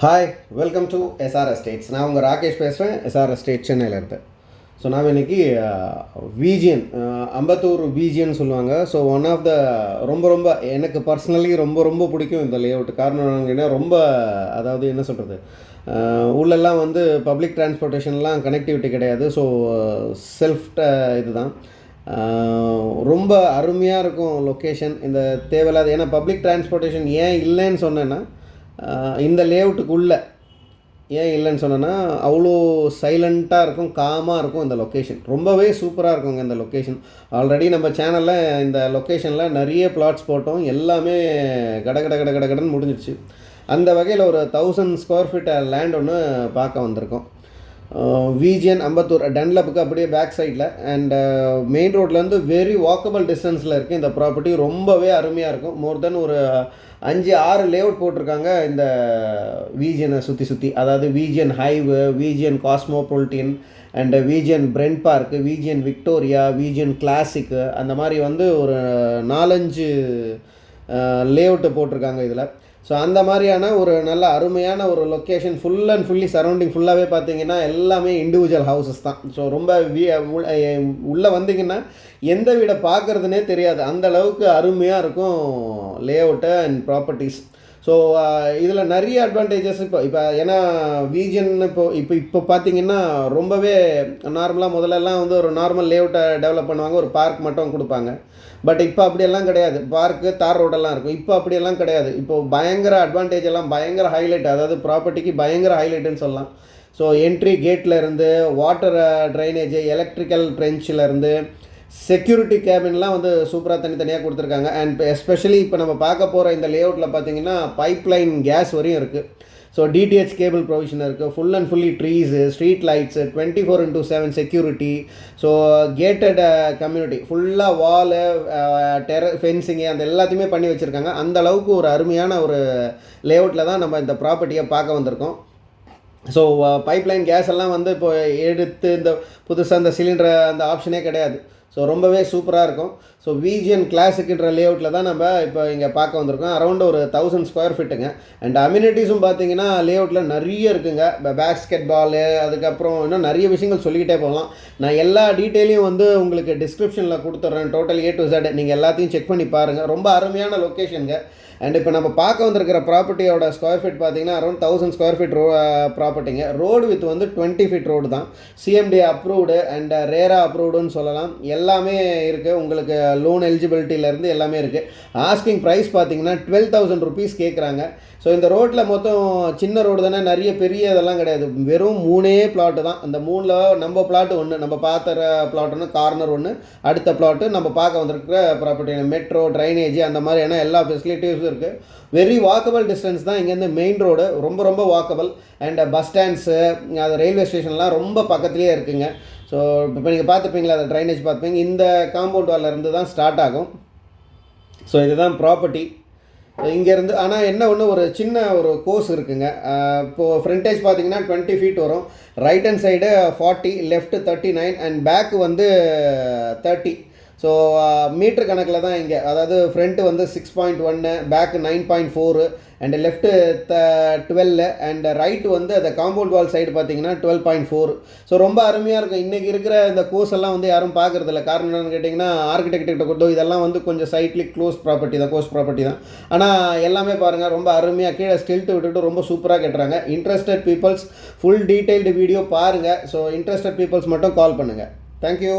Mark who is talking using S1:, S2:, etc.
S1: Hi, welcome to SR Estates. நான் உங்கள் ராகேஷ் பேசுகிறேன், எஸ்ஆர் எஸ்டேட் சென்னையிலேருந்து. ஸோ நாம் இன்றைக்கி விஜிஎன் அம்பத்தூர் விஜிஎன் சொல்லுவாங்க. ஸோ ஒன் ஆஃப் த ரொம்ப எனக்கு பர்சனலி ரொம்ப பிடிக்கும் இந்த லேஅவுட். காரணம் என்னன்னா ரொம்ப, அதாவது என்ன சொல்கிறது, உள்ளெல்லாம் வந்து பப்ளிக் டிரான்ஸ்போர்ட்டேஷன்லாம் கனெக்டிவிட்டி கிடையாது. ஸோ செல்ஃப் இதுதான். ரொம்ப அருமையாக இருக்கும் லொக்கேஷன். இந்த தேவையில்லாத, ஏன்னா பப்ளிக் டிரான்ஸ்போர்ட்டேஷன் ஏன் இல்லைன்னு சொன்னேன்னா, இந்த லேஅவுட்டுக்குள்ளே ஏன் இல்லைன்னு சொன்னேன்னா, அவ்வளோ சைலண்ட்டாக இருக்கும், காமாக இருக்கும் இந்த லொக்கேஷன். ரொம்பவே சூப்பராக இருக்குங்க இந்த லொக்கேஷன். ஆல்ரெடி நம்ம சேனலில் இந்த லொக்கேஷனில் நிறைய பிளாட்ஸ் போட்டோம். எல்லாமே கடன்னு முடிஞ்சிடுச்சு. அந்த வகையில் ஒரு 1000 ஸ்கொயர் ஃபீட் லேண்ட் ஒன்று பார்க்க வந்திருக்கோம். விஜிஎன் அம்பத்தூர் டன்லப்புக்கு அப்படியே பேக் சைடில் அண்ட் மெயின் ரோட்லேருந்து வெரி வாக்கபிள் டிஸ்டன்ஸில் இருக்குது இந்த ப்ராப்பர்ட்டி. ரொம்பவே அருமையாக இருக்கும். மோர் தென் ஒரு 5-6 லேஅவுட் போட்டிருக்காங்க இந்த விஜிஎனை சுற்றி. அதாவது VGN highway, VGN cosmopolitan and VGN brent park, VGN Victoria, VGN classic, அந்த மாதிரி வந்து ஒரு 4-5 லேஅவுட்டு போட்டிருக்காங்க இதில். ஸோ அந்த மாதிரியான ஒரு நல்ல அருமையான ஒரு location. Full and fully surrounding ஃபுல்லாகவே பார்த்தீங்கன்னா எல்லாமே இண்டிவிஜுவல் ஹவுசஸ் தான். ஸோ ரொம்ப உள்ளே வந்தீங்கன்னா எந்த வீடை பார்க்குறதுனே தெரியாது, அந்த அளவுக்கு அருமையாக இருக்கும் லேஅவுட்டு அண்ட் ப்ராப்பர்ட்டிஸ். ஸோ இதில் நிறைய அட்வான்டேஜஸ் இப்போ ஏன்னா விஜிஎன் இப்போ பார்த்தீங்கன்னா ரொம்பவே நார்மலாக முதல்லலாம் வந்து ஒரு நார்மல் லேஅவுட்டை டெவலப் பண்ணுவாங்க, ஒரு பார்க் மட்டும் கொடுப்பாங்க. பட் இப்போ அப்படியெல்லாம் கிடையாது. பார்க்கு தார் ரோடெல்லாம் இருக்கும். இப்போ அப்படியெல்லாம் கிடையாது. இப்போது பயங்கர அட்வான்டேஜ் எல்லாம் பயங்கர ஹைலைட், அதாவது ப்ராப்பர்ட்டிக்கு பயங்கர ஹைலைட்டுன்னு சொல்லலாம். ஸோ என்ட்ரி கேட்டில் இருந்து வாட்டர் ட்ரைனேஜு, எலக்ட்ரிக்கல் ட்ரென்ச்சிலேருந்து செக்யூரிட்டி கேபின்லாம் வந்து சூப்பராக தனித்தனியாக கொடுத்துருக்காங்க. அண்ட் எஸ்பெஷலி இப்போ நம்ம பார்க்க போகிற இந்த லேஅவுட்டில் பார்த்தீங்கன்னா பைப்லைன் கேஸ் வரையும் இருக்குது. ஸோ டிடிஹெச் கேபிள் ப்ரொவிஷன் இருக்குது. Full and fully trees, street lights, 24/7 security. So gated community, ஃபுல்லாக வாலு, ஃபென்சிங்கு, அந்த எல்லாத்தையுமே பண்ணி வச்சுருக்காங்க. அந்த அளவுக்கு ஒரு அருமையான ஒரு லேஅவுட்டில் தான் நம்ம இந்த ப்ராப்பர்ட்டியை பார்க்க வந்திருக்கோம். ஸோ பைப்லைன் கேஸ் எல்லாம் வந்து இப்போ எடுத்து இந்த புதுசாக அந்த சிலிண்டர் அந்த ஆப்ஷனே கிடையாது. ஸோ ரொம்பவே சூப்பராக இருக்கும். ஸோ விஜிஎன் கிளாசிக்ன்ற லேஅவுட்டில் தான் நம்ம இப்போ இங்கே பார்க்க வந்திருக்கோம். அரௌண்ட் ஒரு 1000 ஸ்கொயர் ஃபீட்டுங்க. அண்ட் அம்யூனிட்டிஸும் பார்த்தீங்கன்னா லேஅவுட்டில் நிறைய இருக்குங்க. பேஸ்கெட் பாலு, அதுக்கப்புறம் இன்னும் நிறைய விஷயங்கள் சொல்லிக்கிட்டே போகலாம். நான் எல்லா டீட்டெயிலையும் வந்து உங்களுக்கு டிஸ்கிரிப்ஷனில் கொடுத்துட்றேன். டோட்டல் A to Z நீங்கள் எல்லாத்தையும் செக் பண்ணி பாருங்கள். ரொம்ப அருமையான லொக்கேஷனுங்க. அண்ட் இப்போ நம்ம பார்க்க வந்திருக்கிற ப்ராப்பர்ட்டியோட ஸ்கொயர் ஃபீட் பார்த்தீங்கன்னா அரௌண்ட் 1000 ஸ்கொயர் ஃபீட் ப்ராப்பர்ட்டிங்க. ரோடு வித் வந்து 20 ஃபீட் ரோடு தான். சிஎம்டி அப்ரூவ்டு அண்ட் ரேரா அப்ரூவ்டுன்னு சொல்லலாம். எல்லாமே இருக்குது. உங்களுக்கு லோன் எலிஜிபிலிட்டியிலேருந்து எல்லாமே இருக்குது. ஆஸ்கிங் ப்ரைஸ் பார்த்தீங்கன்னா 12,000 ருபீஸ் கேட்குறாங்க. ஸோ இந்த ரோட்டில் மொத்தம் சின்ன ரோடு தானே, நிறைய பெரிய இதெல்லாம் கிடையாது. வெறும் 3 பிளாட்டு தான். அந்த 3ல் நம்ம பிளாட்டு ஒன்று, நம்ம பார்த்துற பிளாட் ஒன்று, கார்னர் ஒன்று, அடுத்த பிளாட்டு நம்ம பார்க்க வந்திருக்கிற ப்ராப்பர்ட்டி. மெட்ரோ, ட்ரைனேஜ், அந்த மாதிரியான எல்லா ஃபெசிலிட்டிஸும் இருக்குது. வெரி வாக்கபிள் டிஸ்டன்ஸ் தான் இங்கேருந்து மெயின் ரோடு. ரொம்ப வாக்கபிள். அண்ட் பஸ் ஸ்டாண்ட்ஸு, அது ரயில்வே ஸ்டேஷன்லாம் ரொம்ப பக்கத்துலேயே இருக்குங்க. ஸோ இப்போ நீங்கள் பார்த்துப்பீங்களா, அந்த ட்ரைனேஜ் பார்த்துப்பீங்க. இந்த காம்பவுண்ட் வாலிருந்து தான் ஸ்டார்ட் ஆகும். ஸோ இதுதான் ப்ராப்பர்ட்டி இங்கேருந்து. ஆனால் என்ன ஒன்று, ஒரு சின்ன ஒரு கோர்ஸ் இருக்குங்க. இப்போது ஃப்ரண்டேஜ் பார்த்தீங்கன்னா 20 ஃபீட் வரும். Right hand side 40, left 39 and back வந்து 30. ஸோ மீட்ரு கணக்கில் தான் இங்கே. அதாவது ஃப்ரண்ட்டு வந்து 6.1, back 9.4 and left 12 and right வந்து அந்த காம்பவுண்ட் வால் சைடு பார்த்தீங்கன்னா 12.4. ஸோ ரொம்ப அருமையாக இருக்கும். இன்றைக்கி இருக்கிற இந்த கோர்ஸ் எல்லாம் வந்து யாரும் பார்க்குறதில்ல. காரணம் என்னென்னு கேட்டிங்கன்னா, ஆர்கிடெக்ட் கொண்டோ இதெல்லாம் வந்து கொஞ்சம் சைட்லி க்ளோஸ் ப்ராப்பர்ட்டி தான், கோர்ஸ் ப்ராப்பர்ட்டி தான். ஆனால் எல்லாமே பாருங்கள் ரொம்ப அருமையாக கீழே ஸ்டில்ட்டு விட்டுட்டு ரொம்ப சூப்பராக கட்டுறாங்க. Interested peoples full detailed video பாருங்கள். ஸோ இன்ட்ரெஸ்டட் பீப்புள்ஸ் மட்டும் கால் பண்ணுங்கள். தேங்க்யூ.